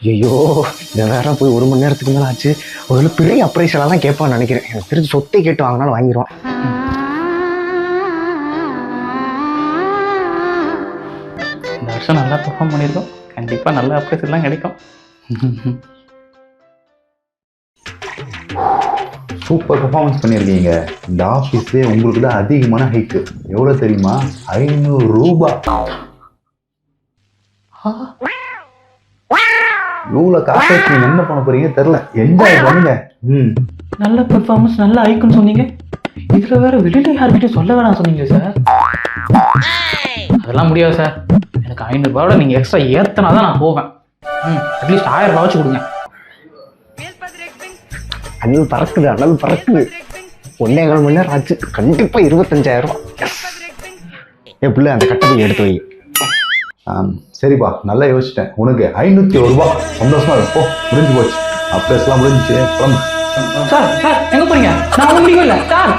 ஐயோ இந்த நேரம் போய் 1 மணி நேரத்துக்கு மேலே ஆச்சு. ஒரு பெரிய அப்ரைஸலாக தான் கேட்பான்னு நினைக்கிறேன். எனக்கு தெரிஞ்சு சொத்தை கேட்டு வாங்கினாலும் வாங்கிடுவான். இந்த வருஷம் நல்லா பெர்ஃபார்ம் பண்ணியிருக்கோம். கண்டிப்பாக நல்ல அப்ரைஸ்லாம் கிடைக்கும். சூப்பர் பர்ஃபார்மன்ஸ் பண்ணியிருக்கீங்க. இந்த ஆஃபீஸ்லேயே உங்களுக்கு தான் அதிகமான ஹைக்கு. எவ்வளோ தெரியுமா? 500 ரூபாய். இவ்வளோ காசு நீங்க என்ன பண்ண போறீங்க தெரியல. என்ஜாய் பண்ணுங்க. நல்ல பெர்ஃபார்மன்ஸ், நல்ல ஐக்குன்னு சொன்னீங்க. இதில் வேற வெளியில யார்கிட்ட சொல்ல வேணாம் சொன்னீங்க சார். அதெல்லாம் முடியாது சார். எனக்கு 500 ரூபாயோட நீங்கள் எக்ஸ்ட்ரா ஏற்றினா தான் நான் போவேன். அட்லீஸ்ட் 1000 ரூபா வச்சு கொடுங்க. அனல் பறக்குது, அனல் பறக்குது. 1.25 மணி நேரம் ஆச்சு. கண்டிப்பாக 25,000 ரூபா. என் பிள்ளை அந்த கட்டை போய் எடுத்து வை. சரிப்பா, நல்லா யோசிச்சிட்டேன். உனக்கு 501 ரூபாய். சந்தோஷமா இருக்கும். முடிஞ்சு போச்சு. அப்ரேஸ்லாம் முடிஞ்சிச்சு. சார் சார் எங்கே போறீங்க? நான் ஒன்றும் முடியவே இல்லை சார்.